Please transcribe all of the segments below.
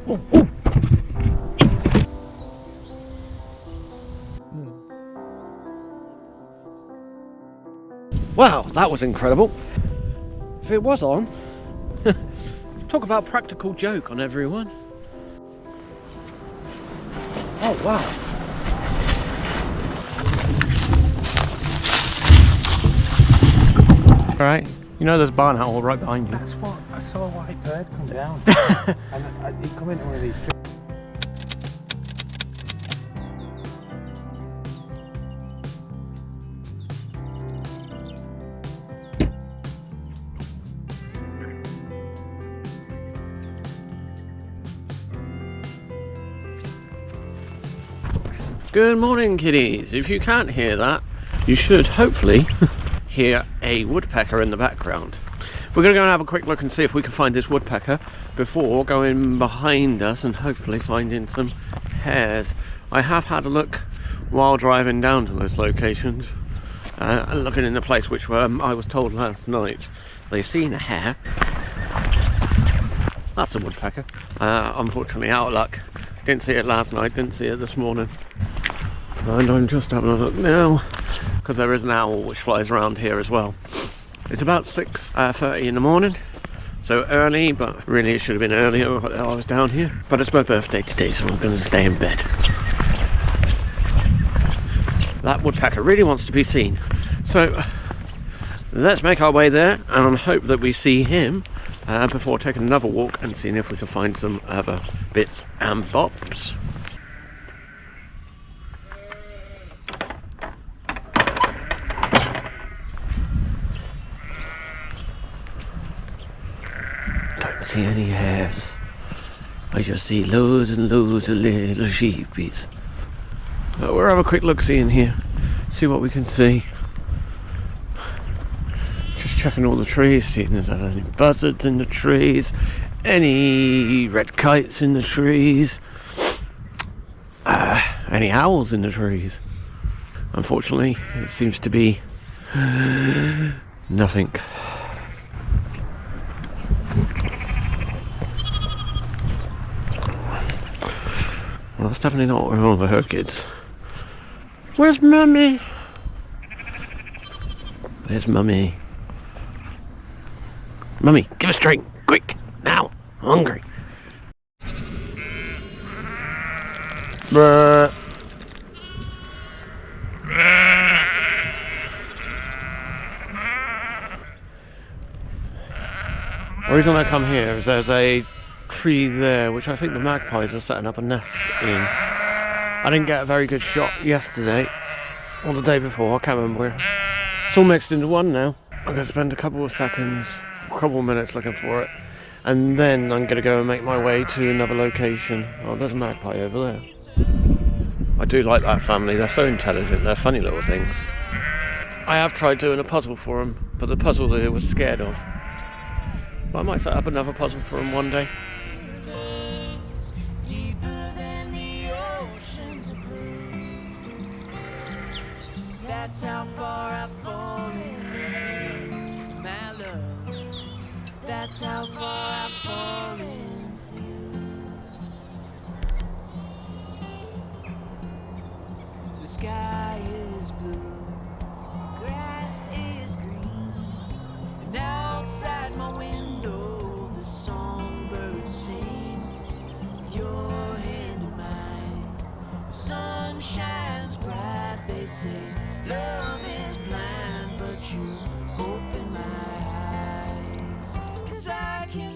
Oh, oh. Wow, that was incredible. If it was on, talk about practical joke on everyone. Oh wow. Alright, you know there's a barn owl right behind you. That's what I saw. A white bird come down, and he come into one of these trees. Good morning, kiddies. If you can't hear that, you should hopefully hear a woodpecker in the background. We're going to go and have a quick look and see if we can find this woodpecker before going behind us and hopefully finding some hares. I have had a look while driving down to those locations and looking in the place which I was told last night they seen a hare. That's a woodpecker. Unfortunately out of luck. Didn't see it last night, didn't see it this morning. And I'm just having a look now because there is an owl which flies around here as well. It's about 6:30 in the morning, so early, but really it should have been earlier when I was down here. But it's my birthday today, so I'm going to stay in bed. That woodpecker really wants to be seen, so let's make our way there and hope that we see him before taking another walk and seeing if we can find some other bits and bobs. Don't see any hares. I just see loads and loads of little sheepies. But we'll have a quick look see in here, see what we can see. Just checking all the trees, seeing if there's any buzzards in the trees, any red kites in the trees, any owls in the trees. Unfortunately, it seems to be nothing. Well, that's definitely not where all the her kids. Where's Mummy? There's Mummy. Mummy, give us a drink, quick, now, I'm hungry. Bruh. The reason I come here is there's a tree there which I think the magpies are setting up a nest in. I didn't get a very good shot yesterday or the day before, I can't remember where. It's all mixed into one now. I'm going to spend a couple of minutes looking for it, and then I'm going to go and make my way to another location. Oh, there's a magpie over there. I do like that family, they're so intelligent, they're funny little things. I have tried doing a puzzle for them, but the puzzle that I was scared of. But I might set up another puzzle for them one day. That's how far I've fallen, my love. That's how far I've fallen for you. The sky is blue, grass is green, and outside my window the songbird sings. With your hand in mine, the sun shines bright. They say love is blind, but you open my eyes, 'cause I can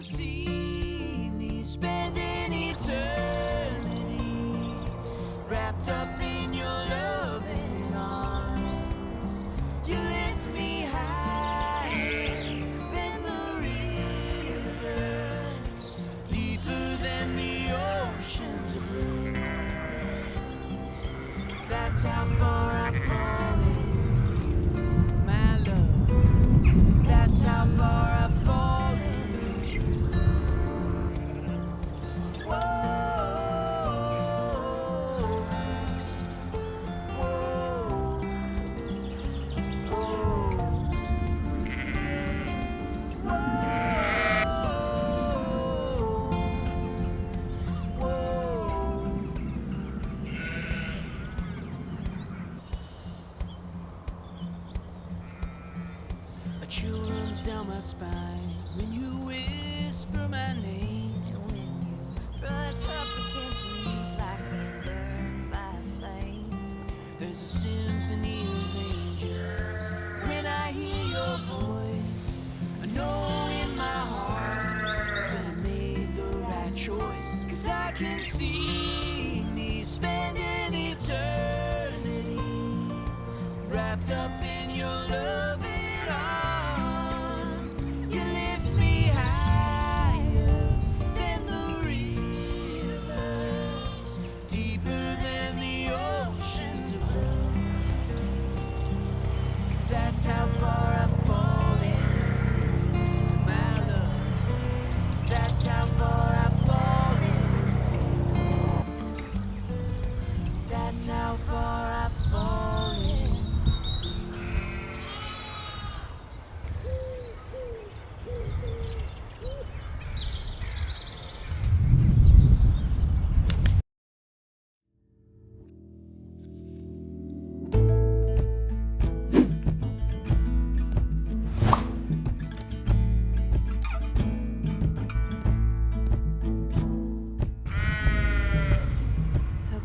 A chill runs down my spine when you whisper my name. When you brush up against the leaves like being burned by a flame. There's a symphony of angels when I hear your voice. I know in my heart that I made the right choice. 'Cause I can see me spending eternity wrapped up in your loving arms. You lift me higher than the rivers, deeper than the oceans above. That's how far I've fallen through my love. That's how far I've fallen through. That's how far I've fallen.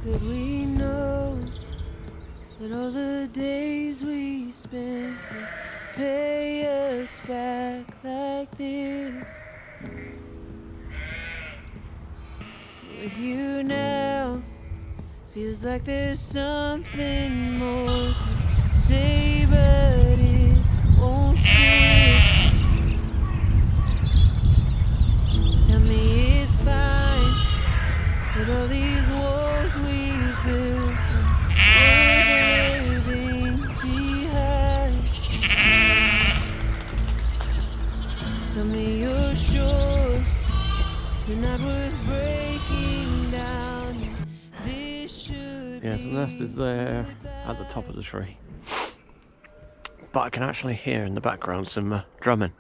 Could we know that all the days we spent would pay us back like this? With you now, feels like there's something more to say, but it won't fit. So tell me it's fine that all these walls we've built are leaving behind. Tell me you're sure you're not worth breaking down. This should Yes, the nest is there at the top of the tree. But I can actually hear in the background some drumming,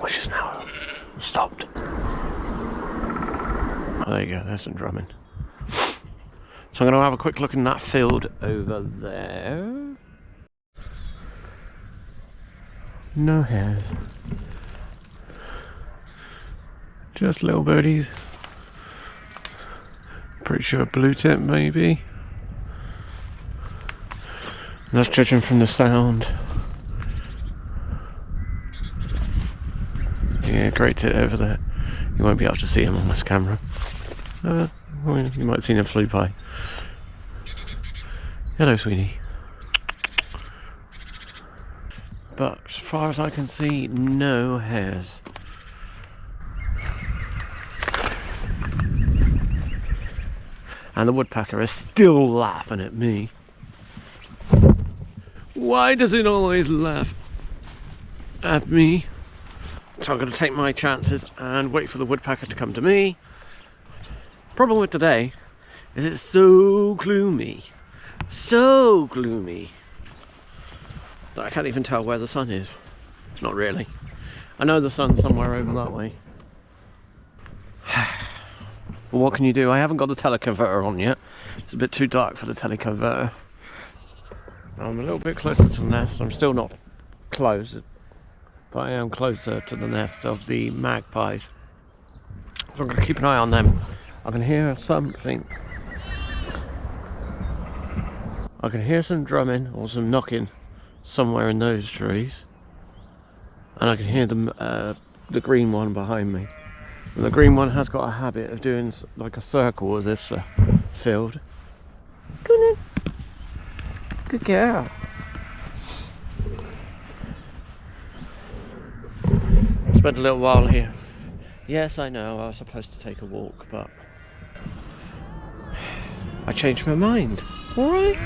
which is now stopped. Oh, there you go, there's some drumming. So I'm going to have a quick look in that field over there. No hares. Just little birdies. Pretty sure blue tip maybe. That's judging from the sound. Yeah, great tip over there. You won't be able to see him on this camera. Well, you might have seen him flew by. Hello, sweetie. But as far as I can see, no hares. And the woodpecker is still laughing at me. Why does it always laugh at me? So I'm going to take my chances and wait for the woodpecker to come to me. Problem with today is it's so gloomy that I can't even tell where the sun is. Not really. I know the sun's somewhere over that way. But what can you do? I haven't got the teleconverter on yet. It's a bit too dark for the teleconverter. I'm a little bit closer to the nest. I'm still not close, but I am closer to the nest of the magpies. So I'm going to keep an eye on them. I can hear something. I can hear some drumming or some knocking somewhere in those trees. And I can hear the green one behind me. And the green one has got a habit of doing like a circle of this field. Good girl. I spent a little while here. Yes, I know, I was supposed to take a walk, but I changed my mind. Alright?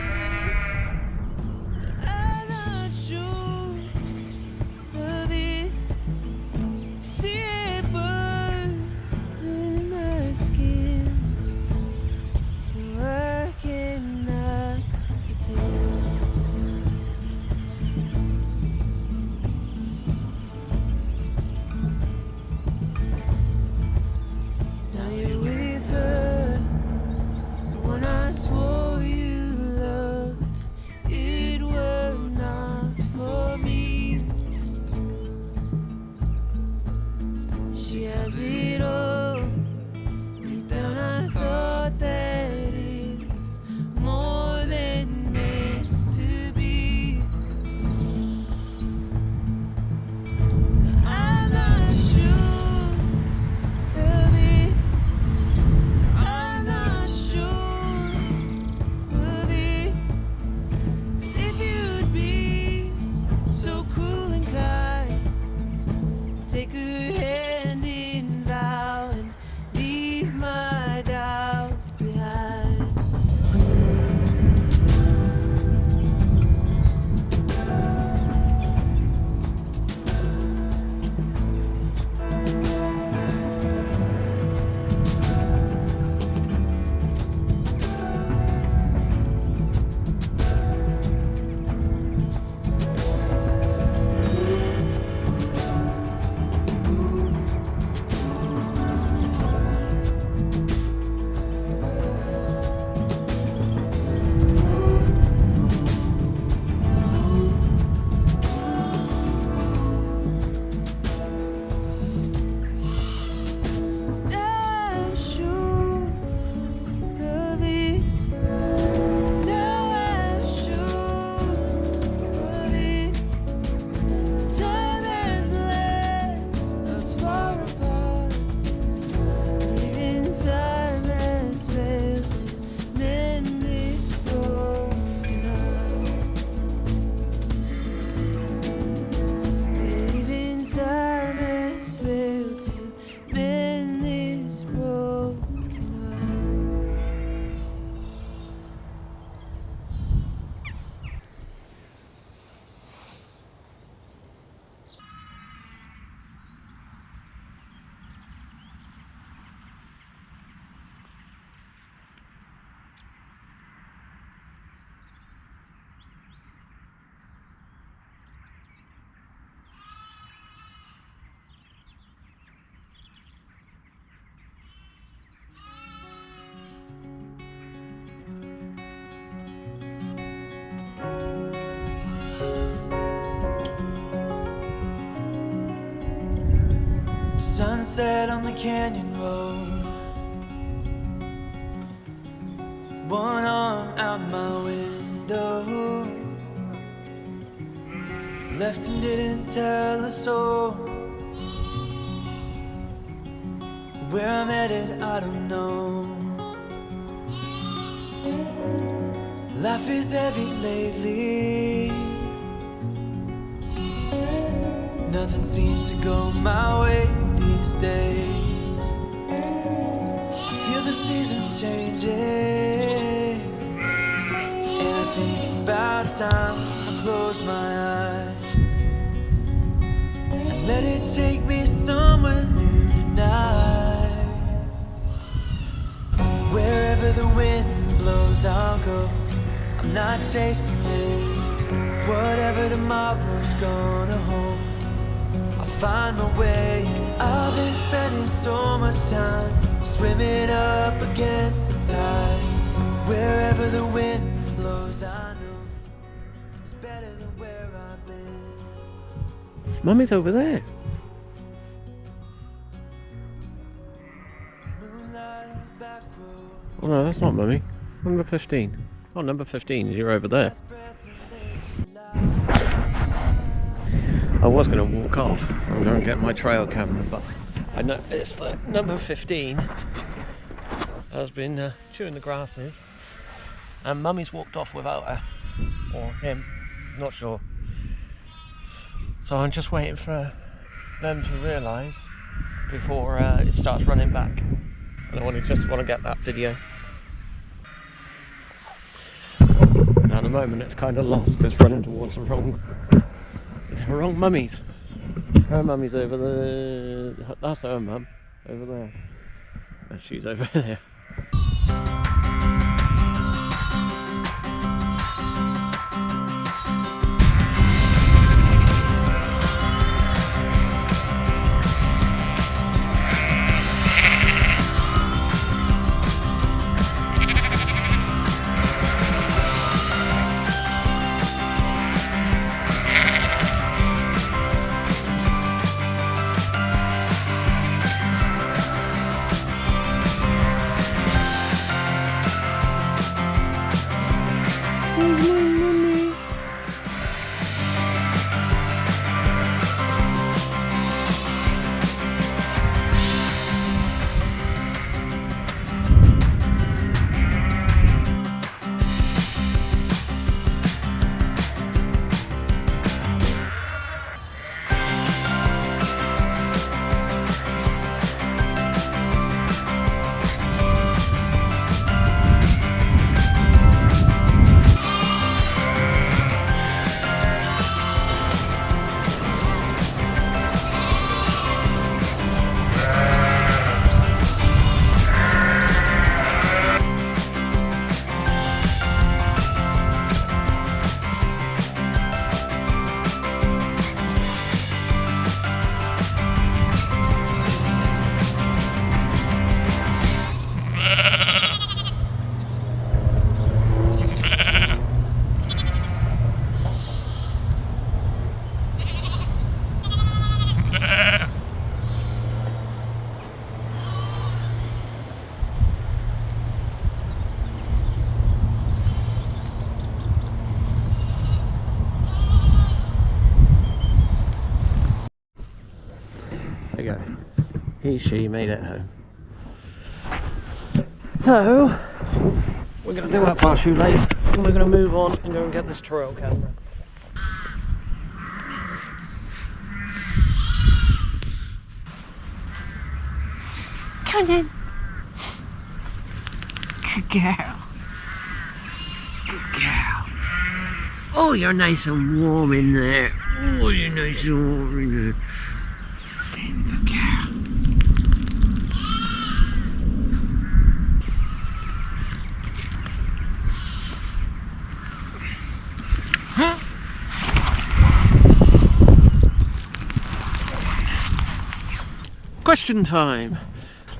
Now you're with her, the one I swore you loved. Sunset on the canyon road. One arm out my window. Left and didn't tell a soul. Where I'm headed, I don't know. Life is heavy lately. Nothing seems to go my way these days. I feel the season changing, and I think it's about time I close my eyes and let it take me somewhere new tonight. Wherever the wind blows, I'll go. I'm not chasing it. Whatever tomorrow's gonna hold, I'll find my way. I've been spending so much time swimming up against the tide. Wherever the wind blows, I know it's better than where I've been. Mummy's over there. Moonlight back road. Oh no, that's not Mummy. Number 15. Oh, number 15, you're over there. I was going to walk off and go and get my trail camera, but I noticed that number 15 has been chewing the grasses, and Mummy's walked off without her, or him, not sure. So I'm just waiting for them to realise before it starts running back. And I just want to get that video. Now at the moment it's kind of lost, it's running towards the wrong mummies. Her mummy's over the... that's her mum, over there. And she's over there. There you go. She made it home. So, we're going to do up our shoelace and we're going to move on and go and get this trail camera. Come on. Good girl. Good girl. Oh, you're nice and warm in there. Oh, you're nice and warm in there. Good girl. Huh? Question time.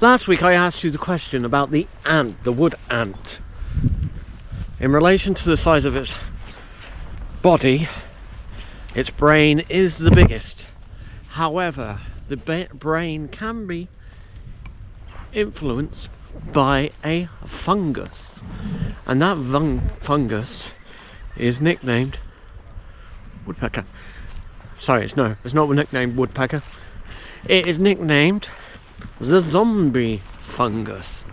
Last week I asked you the question about the ant, the wood ant. In relation to the size of its body, its brain is the biggest. However, the brain can be influenced by a fungus, and that fungus is nicknamed woodpecker. Sorry, it's not nicknamed woodpecker. It is nicknamed the zombie fungus.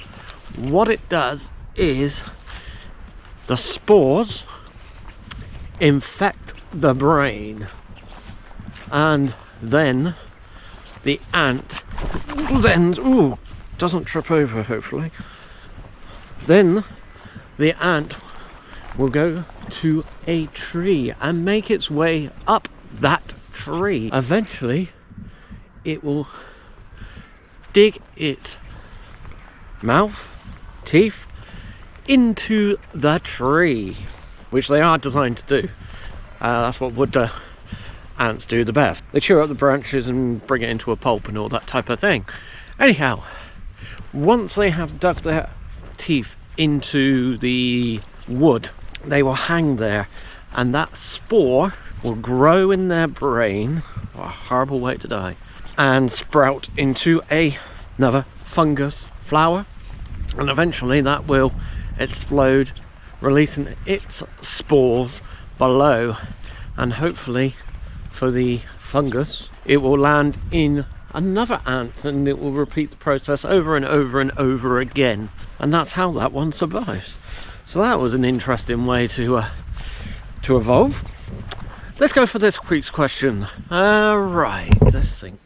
What it does is the spores infect the brain, and then the ant doesn't trip over, hopefully. Then the ant will go to a tree and make its way up that tree. Eventually it will dig its mouth, teeth into the tree, which they are designed to do. That's what wood ants do the best. They chew up the branches and bring it into a pulp and all that type of thing. Anyhow, once they have dug their teeth into the wood, they will hang there, and that spore will grow in their brain, what a horrible way to die, and sprout into another fungus flower, and eventually that will explode, releasing its spores below, and hopefully for the fungus it will land in another ant, and it will repeat the process over and over and over again, and that's how that one survives. So that was an interesting way to evolve. Let's go for this week's question. Right, let's think.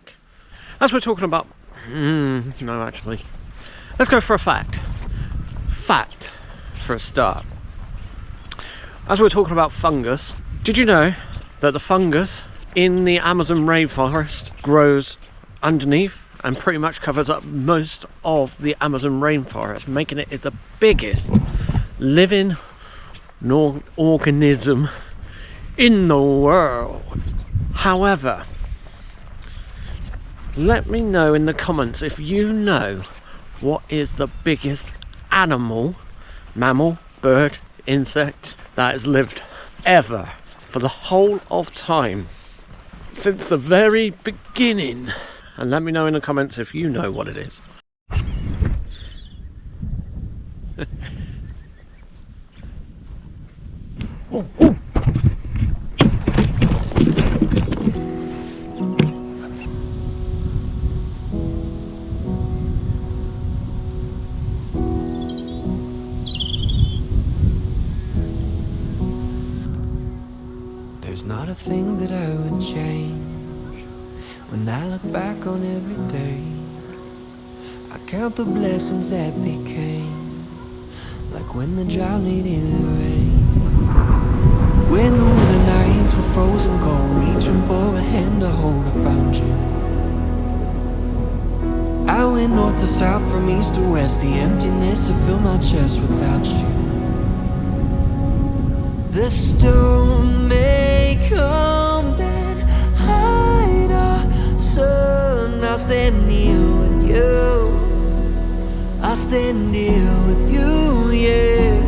As we're talking about no, actually, let's go for a fact for a start. As we're talking about fungus, did you know that the fungus in the Amazon rainforest grows underneath and pretty much covers up most of the Amazon rainforest, making it the biggest living organism in the world? However, let me know in the comments if you know what is the biggest animal, mammal, bird, insect that has lived ever for the whole of time since the very beginning, and let me know in the comments if you know what it is. Oh, oh. There's not a thing that I would change. When I look back on every day, I count the blessings that became, like when the drought needed the rain. When the winter nights were frozen cold, reaching for a hand to hold, I found you. I went north to south, from east to west, the emptiness that filled my chest without you. The storm may come and hide our sun, I'll stand near with you, I'll stand near with you, yeah.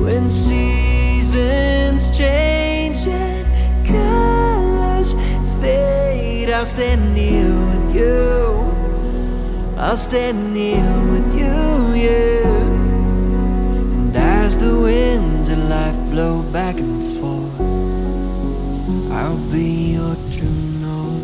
When seasons change and colors fade, I'll stand near with you, I'll stand near with you, yeah. And as the winds of life blow back and forth, I'll be your true north.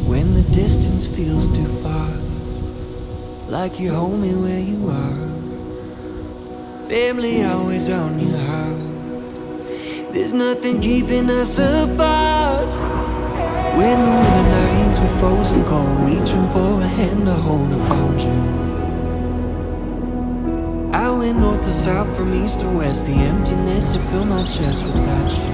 When the distance feels too far, like you hold me where you are, family always on your heart, there's nothing keeping us apart. When the winter nights were frozen cold, reaching for a hand to hold, I found you. I went north to south, from east to west, the emptiness that filled my chest without you.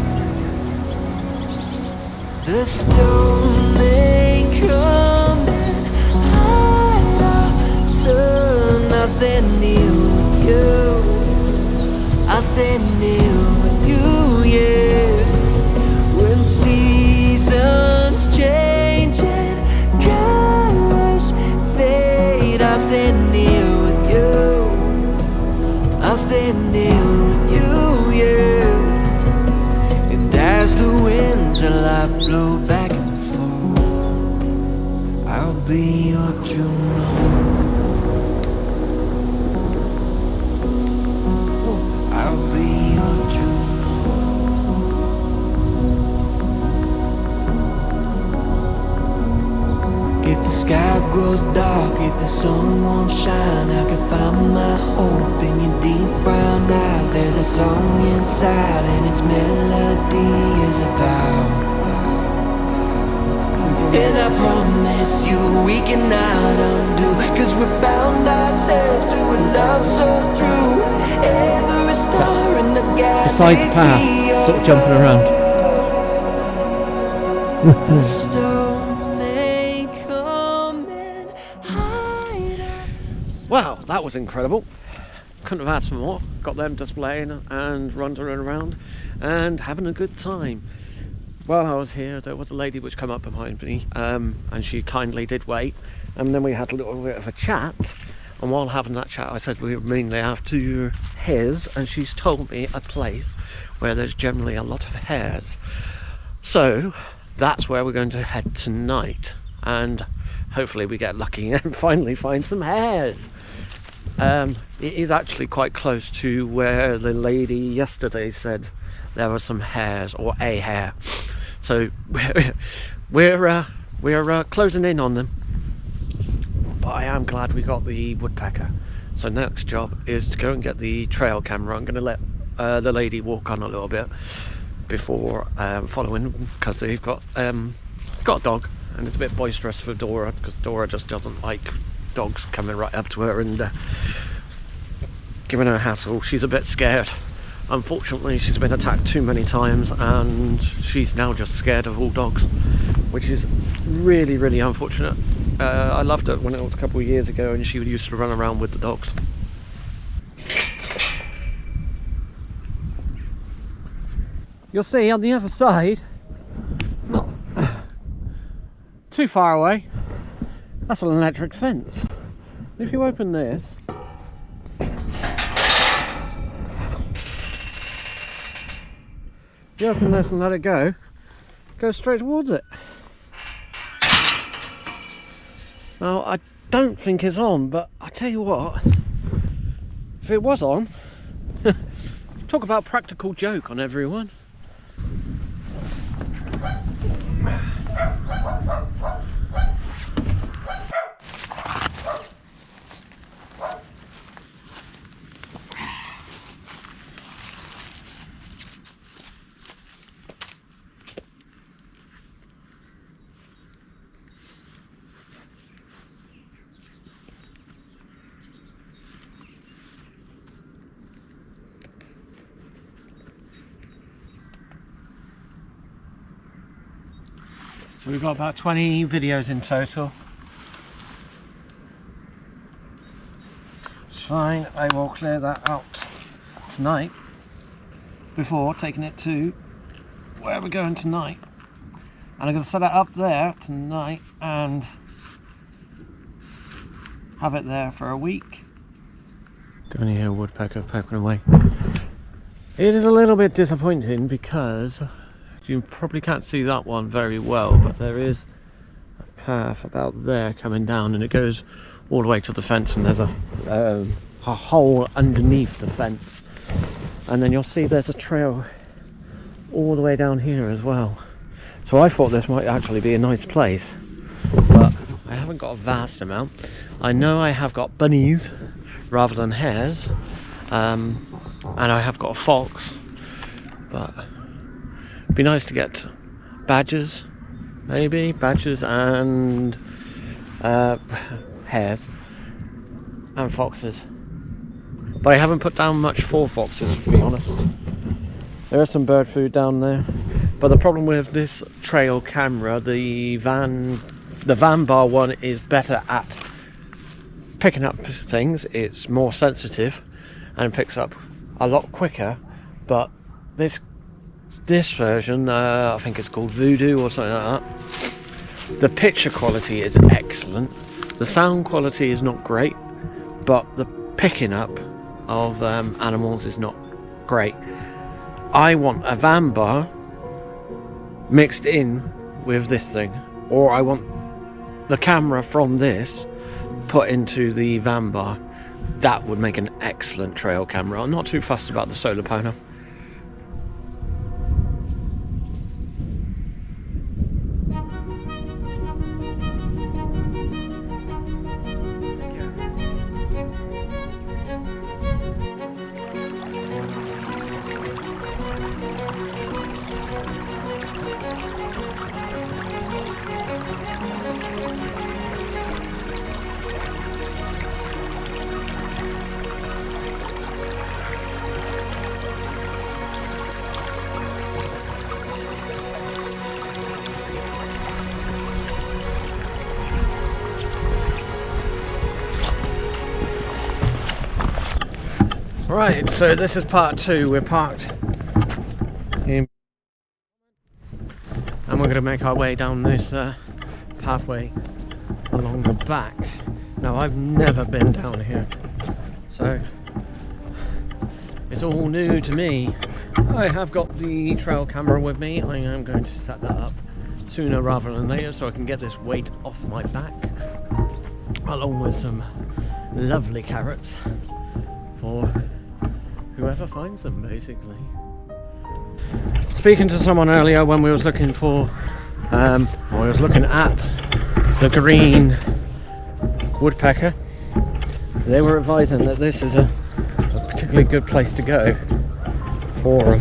The storm may come and hide our sun, I'll stand near with you, I'll stand near with you, yeah. When seasons change and colors fade, I'll stand here with you, yeah. And as the winds of life blow back and forth, I'll be your true north. I'll be your true north. If the sky grows dark, if the sun won't shine, I can find my hope in your deep brown eyes. There's a song inside and its melody is a vow. And I promise you we cannot undo, 'cause we're bound ourselves to a love so true. Every star in the Side path, galaxy sort of jumping around. the storm may come and hide us. Wow, that was incredible. Couldn't have asked for more. Got them displaying and running around and having a good time. While I was here, there was a lady which came up behind me, and she kindly did wait, and then we had a little bit of a chat. And while having that chat, I said we were mainly after hares, and she's told me a place where there's generally a lot of hares. So that's where we're going to head tonight, and hopefully we get lucky and finally find some hares. It is actually quite close to where the lady yesterday said there were some hares, or a hare. So we're closing in on them. But I am glad we got the woodpecker. So next job is to go and get the trail camera. I'm going to let the lady walk on a little bit before following, because they've got a dog, and it's a bit boisterous for Dora, because Dora just doesn't like dogs coming right up to her and giving her a hassle. She's a bit scared. Unfortunately, she's been attacked too many times, and she's now just scared of all dogs, which is really, really unfortunate. I loved it when it was a couple of years ago, and she used to run around with the dogs. You'll see on the other side, not too far away, that's an electric fence. If you open this, you open this and let it go straight towards it. Now, I don't think it's on, but I tell you what, if it was on, talk about practical joke on everyone. So we've got about 20 videos in total. It's fine, I will clear that out tonight before taking it to where we're going tonight. And I'm going to set it up there tonight and have it there for a week. Don't you hear a woodpecker pecking away? It is a little bit disappointing because you probably can't see that one very well, but there is a path about there coming down, and it goes all the way to the fence, and there's a hole underneath the fence, and then you'll see there's a trail all the way down here as well. So I thought this might actually be a nice place, but I haven't got a vast amount. I know I have got bunnies rather than hares, and I have got a fox, but it'd be nice to get badgers, maybe badgers and hares and foxes. But I haven't put down much for foxes, to be honest. There is some bird food down there, but the problem with this trail camera, the van bar one is better at picking up things. It's more sensitive and picks up a lot quicker, but this version, I think it's called Voodoo or something like that, the picture quality is excellent. The sound quality is not great, but the picking up of animals is not great. I want a van bar mixed in with this thing, or I want the camera from this put into the van bar. That would make an excellent trail camera. I'm not too fussed about the solar panel. Right, so this is part 2. We're parked in, and we're going to make our way down this pathway along the back. Now, I've never been down here, so it's all new to me. I have got the trail camera with me. I am going to set that up sooner rather than later so I can get this weight off my back, along with some lovely carrots for whoever finds them, basically. Speaking to someone earlier when we was looking for, I was looking at the green woodpecker, they were advising that this is a particularly good place to go for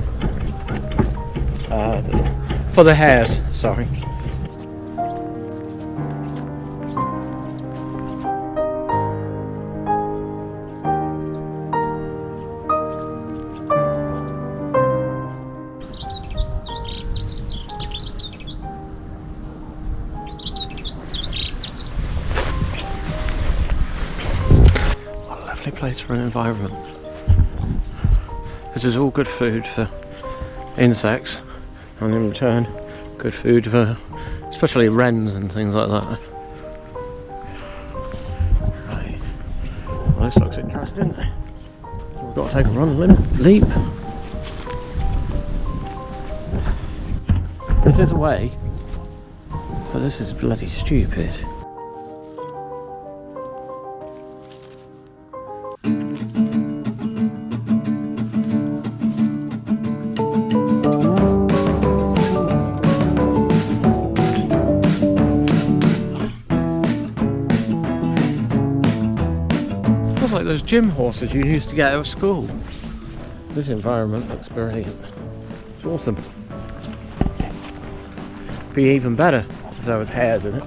the hares, sorry. Place for an environment. This is all good food for insects, and in return good food for especially wrens and things like that. Right, well, this looks interesting. We've got to take a run leap. This is a way, but this is bloody stupid. Like those gym horses you used to get out of school. This environment looks brilliant. It's awesome. Be even better if there was hares in it.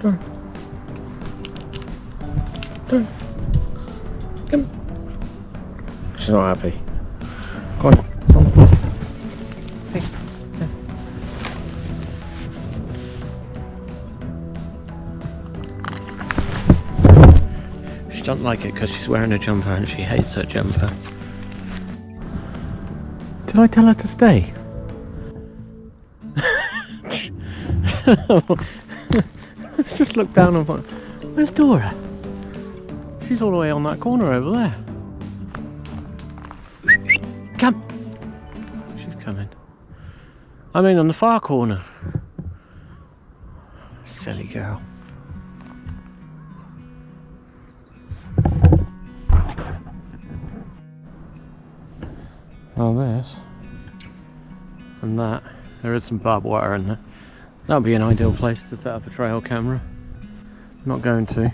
Dora. Dora. Come. She's not happy. Go on. Come on. Hey. Hey. She doesn't like it because she's wearing a jumper and she hates her jumper. Did I tell her to stay? Just look down and find, where's Dora? She's all the way on that corner over there. Come! She's coming. I mean on the far corner. Silly girl. Well, this and that, there is some barbed wire in there. That would be an ideal place to set up a trail camera. I'm not going to,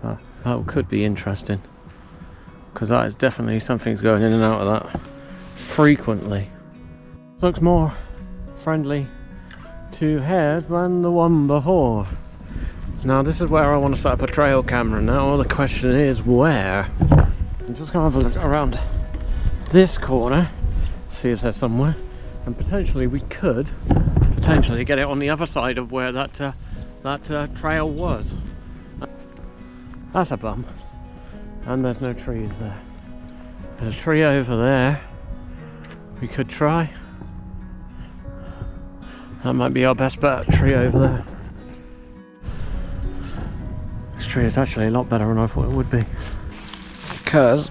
but that could be interesting, because that is definitely something's going in and out of that frequently. Looks more friendly to hares than the one before. Now this is where I want to set up a trail camera. Now the question is where. I'm just going to have a look around this corner see if they're somewhere, and potentially we could potentially get it on the other side of where that trail was. That's a bum. And there's no trees there. There's a tree over there. We could try. That might be our best bet, tree over there. This tree is actually a lot better than I thought it would be. Because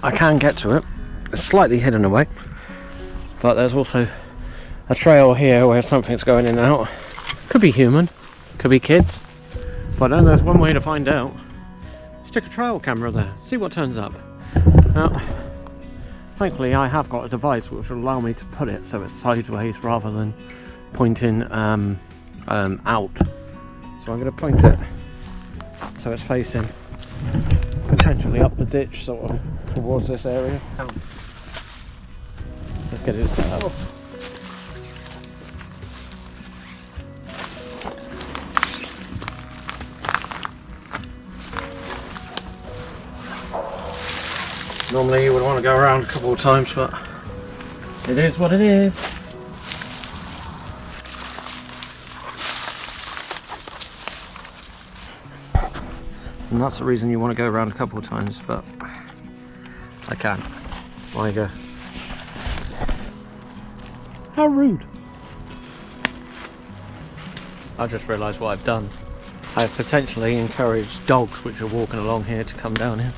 I can get to it. It's slightly hidden away. But there's also a trail here where something's going in and out. Could be human, could be kids. But then there's one way to find out. Stick a trail camera there, see what turns up. Now, thankfully I have got a device which will allow me to put it so it's sideways rather than pointing out. So I'm going to point it so it's facing potentially up the ditch, sort of towards this area. Let's get it set up. Normally you would want to go around a couple of times, but it is what it is. And that's the reason you want to go around a couple of times, but I can't. Why go? How rude. I've just realised what I've done. I've potentially encouraged dogs which are walking along here to come down here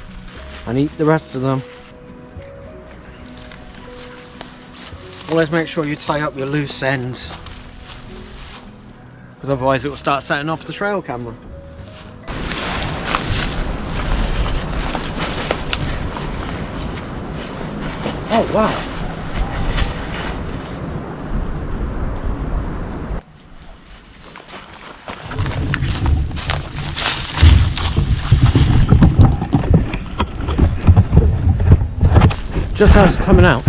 and eat the rest of them. Always make sure you tie up your loose ends, because otherwise it will start setting off the trail camera. Oh wow! Just as it's coming out,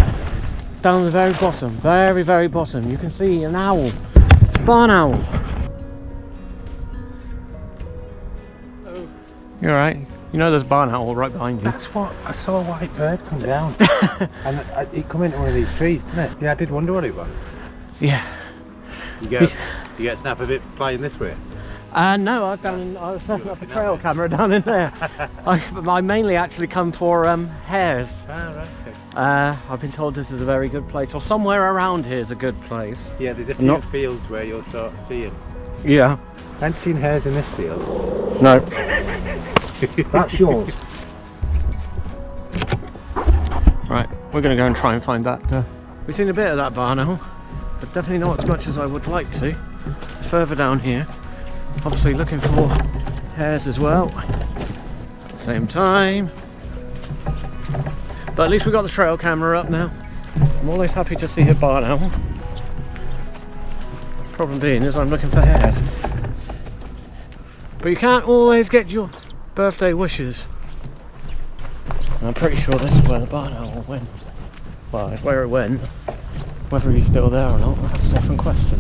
down the very bottom, very bottom, you can see an owl. It's a barn owl. Oh. You're alright. You know there's a barn owl right behind you. That's what I saw, a white bird come down. And it come into one of these trees, didn't it? Yeah, I did wonder what it was. Yeah. You get a snap of it flying this way? No, I was setting up a trail camera down in there. I mainly actually come for hares. Ah, right, okay. I've been told this is a very good place, or somewhere around here is a good place. Yeah, there's a few fields where you'll start seeing. Yeah. I haven't seen hares in this field. No. That's yours. Right, we're going to go and try and find that. We've seen a bit of that barn owl, but definitely not as much as I would like to. Further down here, obviously looking for hares as well. At the same time. But at least we've got the trail camera up now. I'm always happy to see a barn owl. Problem being is I'm looking for hares. But you can't always get your birthday wishes. And I'm pretty sure this is where the barn owl went. Well, it's where it went. Whether he's still there or not, that's a different question.